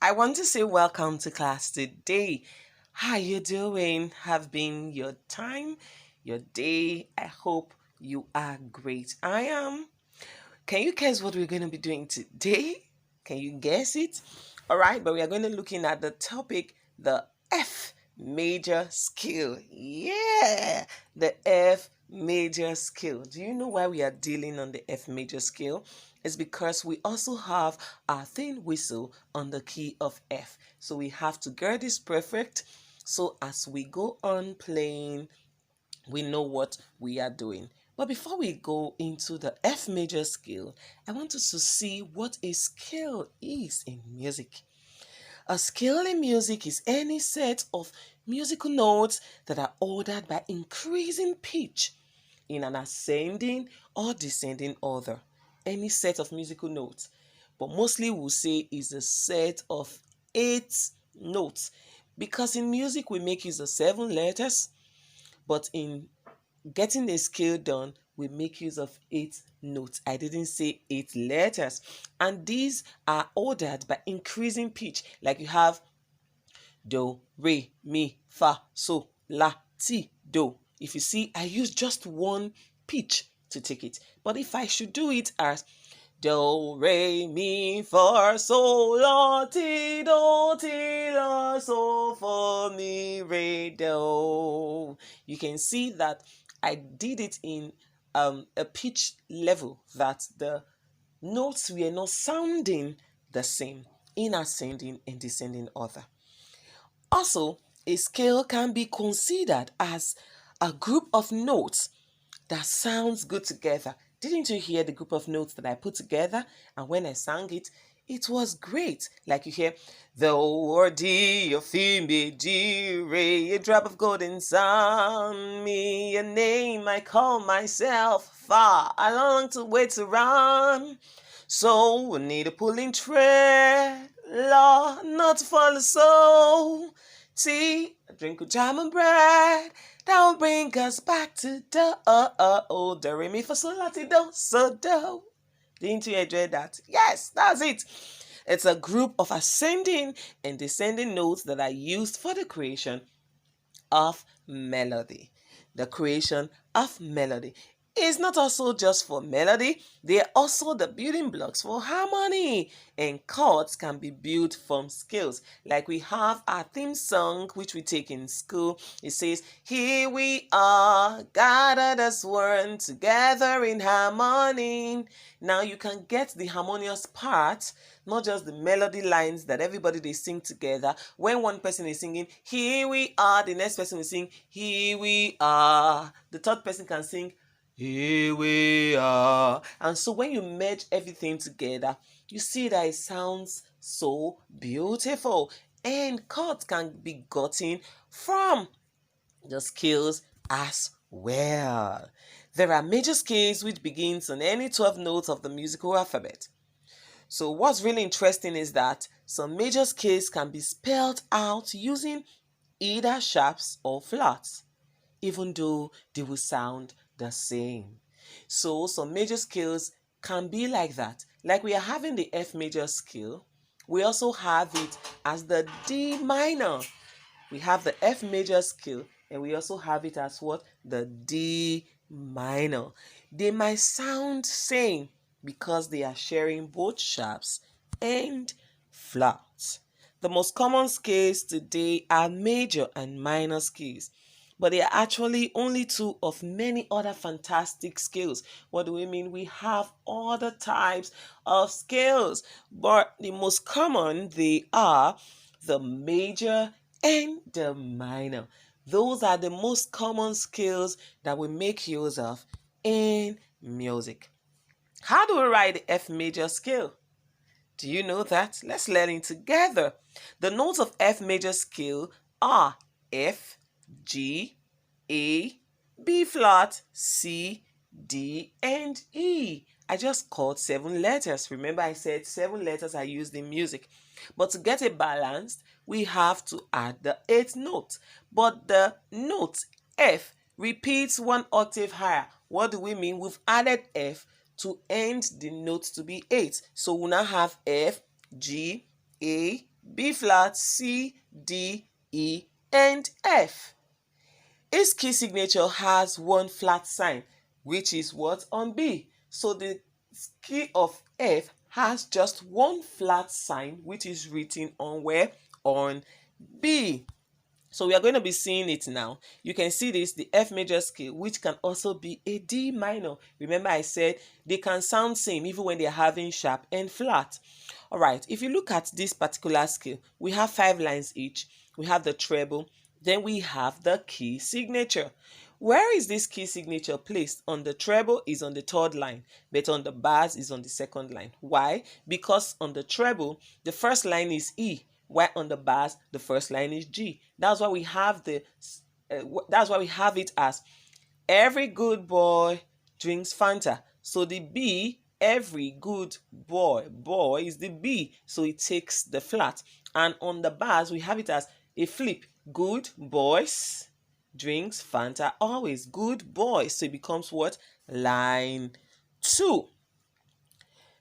I want to say welcome to class today. How you doing? Have been your time, your day? I hope you are great. I am. Can you guess what we're going to be doing today? Can you guess it? All right, but we are going to be looking at the topic, the F major scale. Yeah, the F major scale. Do you know why we are dealing on the F major scale? It's because we also have our thin whistle on the key of F. So we have to get this perfect. So as we go on playing, we know what we are doing. But before we go into the F major scale, I want us to see what a scale is in music. A scale in music is any set of musical notes that are ordered by increasing pitch in an ascending or descending order. Any set of musical notes. But mostly we'll say is a set of 8 notes. Because in music we make use of 7 letters, but in getting a scale done, we make use of 8 notes. I didn't say 8 letters. And these are ordered by increasing pitch. Like you have do, re, mi, fa, so, la, ti, do. If you see, I use just one pitch to take it. But if I should do it as do, re, mi, fa, so, la, ti, do, ti, la, so, fa, mi, re, do. You can see that I did it in a pitch level that the notes were not sounding the same in ascending and descending order. Also, a scale can be considered as a group of notes that sounds good together. Didn't you hear the group of notes that I put together? And when I sang it, it was great. Like you hear, the or D, a fi, mi, D, re, a drop of golden sun, me, a name I call myself, fa, I long to wait to run. So we need a pulling tread, law, not to follow soul. Tea, a drink of jam and bread, that will bring us back to do, re, mi, fa, sol, la, ti, do, so, do. Didn't you enjoy that? Yes, that's it. It's a group of ascending and descending notes that are used for the creation of melody. The creation of melody is not also just for melody, they are also the building blocks for harmony. And chords can be built from scales. Like we have our theme song, which we take in school. It says, here we are, gathered as one, together in harmony. Now you can get the harmonious part, not just the melody lines that everybody they sing together. When one person is singing, here we are, the next person will sing, here we are. The third person can sing, here we are. And so when you merge everything together, you see that it sounds so beautiful. And chords can be gotten from the scales as well. There are major scales which begins on any 12 notes of the musical alphabet. So what's really interesting is that some major scales can be spelled out using either sharps or flats, even though they will sound the same. So some major scales can be like that. Like we are having the F major scale, we also have it as the D minor. We have the F major scale and we also have it as what? The D minor. They might sound same because they are sharing both sharps and flats. The most common scales today are major and minor scales, but they are actually only two of many other fantastic scales. What do we mean? We have other types of scales, but the most common they are the major and the minor. Those are the most common scales that we make use of in music. How do we write the F major scale? Do you know that? Let's learn it together. The notes of F major scale are F, G, A, B flat, C, D, and E. I just called 7 letters. Remember I said 7 letters are used in music. But to get it balanced, we have to add the 8th note. But the note F repeats 1 octave higher. What do we mean? We've added F to end the note to be 8. So we now have F, G, A, B flat, C, D, E, and F. Its key signature has one flat sign, which is what on B. So the key of F has just one flat sign, which is written on where? On B. So we are going to be seeing it now. You can see this, the F major scale, which can also be a D minor. Remember I said they can sound same even when they're having sharp and flat. All right, if you look at this particular scale, we have 5 lines each. We have the treble, then we have the key signature. Where is this key signature placed? On the treble is on the 3rd line, but on the bars is on the 2nd line. Why? Because on the treble, the first line is E, while on the bars, the first line is G. That's why we have it as every good boy drinks Fanta. So the B, every good boy is the B, so it takes the flat. And on the bars, we have it as a flip. Good boys drinks Fanta always. Good boys. So it becomes what? Line 2.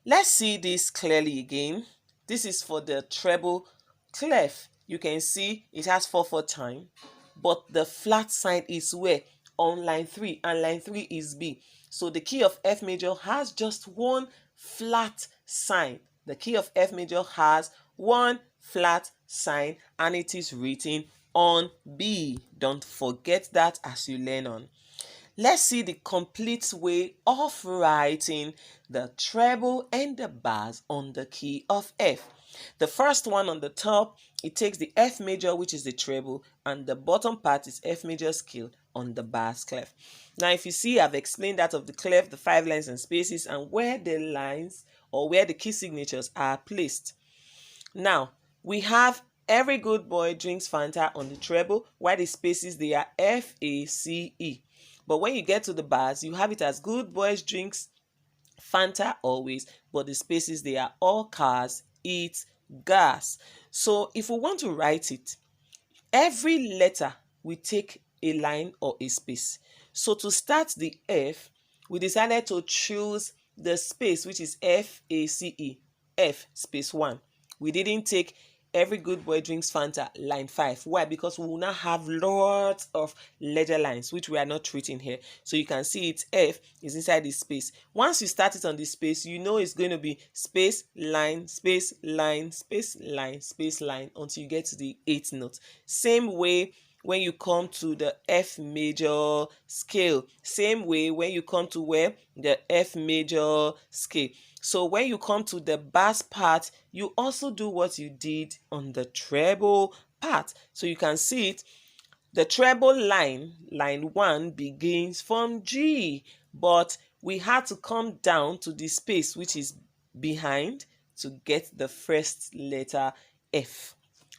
Let's see this clearly again. This is for the treble clef. You can see it has 4/4 time, but the flat sign is where? On line 3, and line 3 is B. So the key of F major has just one flat sign. The key of F major has one flat sign, and it is written on B. Don't forget that as you learn on. Let's see the complete way of writing the treble and the bars on the key of F. The first one on the top, it takes the F major, which is the treble, and the bottom part is F major scale on the bars clef. Now, if you see, I've explained that of the clef, the 5 lines and spaces, and where the lines or where the key signatures are placed. Now, we have every good boy drinks Fanta on the treble, while the spaces, they are F, A, C, E. But when you get to the bars, you have it as good boys drinks Fanta always, but the spaces, they are all cars, eat, gas. So if we want to write it, every letter we take a line or a space. So to start the F, we decided to choose the space, which is F-A-C-E, F space 1. We didn't take every good boy drinks Fanta, line 5. Why? Because we will now have lots of letter lines, which we are not treating here. So you can see it, F is inside this space. Once you start it on this space, you know it's going to be space, line, space, line, space, line, space, line, until you get to the 8th note. Same way when you come to the F major scale. Same way when you come to where? The F major scale. So when you come to the bass part, you also do what you did on the treble part. So you can see it. The treble line, line 1, begins from G, but we had to come down to the space which is behind to get the first letter F.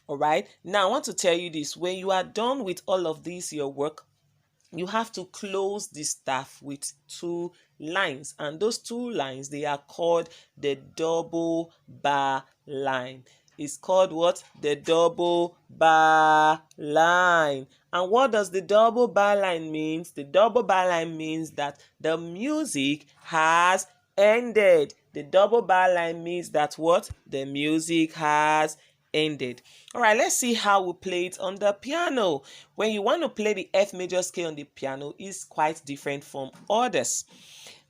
All right. Now I want to tell you this. When you are done with all of this, your work, you have to close the staff with 2 lines, and those 2 lines, they are called the double bar line. It's called what? The double bar line. And what does the double bar line means? The double bar line means that the music has ended. The double bar line means that what? The music has ended. All right, let's see how we play it on the piano. When you want to play the F major scale on the piano, is quite different from others.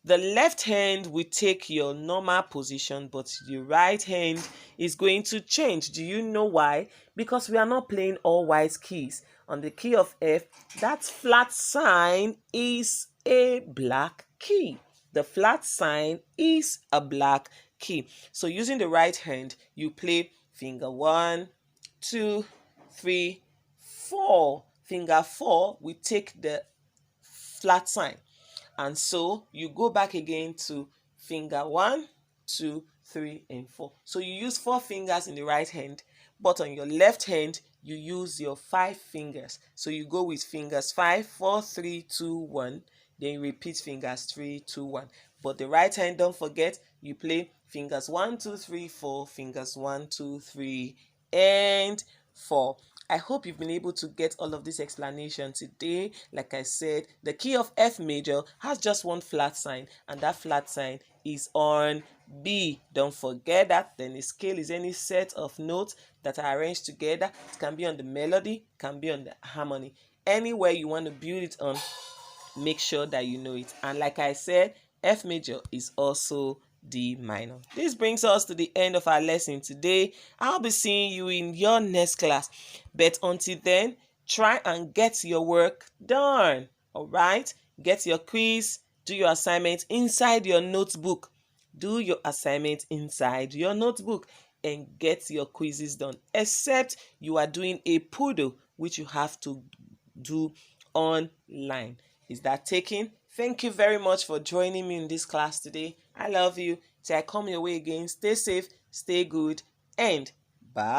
The left hand will take your normal position, but the right hand is going to change. Do you know why? Because we are not playing all white keys. On the key of F, that flat sign is a black key. The flat sign is a black key. So using the right hand, you play finger 1, 2, 3, 4. Finger 4, we take the flat sign. And so you go back again to finger 1, 2, 3, and 4. So you use 4 fingers in the right hand, but on your left hand, you use your 5 fingers. So you go with fingers 5, 4, 3, 2, 1. Then you repeat fingers 3, 2, 1. But the right hand, don't forget, you play fingers 1, 2, 3, 4, fingers 1, 2, 3, and 4. I hope you've been able to get all of this explanation today. Like I said, the key of F major has just one flat sign, and that flat sign is on B, don't forget that. Then a scale is any set of notes that are arranged together. It can be on the melody, can be on the harmony. Anywhere you want to build it on, make sure that you know it. And like I said, F major is also D minor. This brings us to the end of our lesson today. I'll be seeing you in your next class. But until then, try and get your work done. All right? Get your quiz, do your assignment inside your notebook. Do your assignment inside your notebook and get your quizzes done. Except you are doing a poodle, which you have to do online. Is that taken? Thank you very much for joining me in this class today. I love you. Till I come your way again, stay safe, stay good, and bye.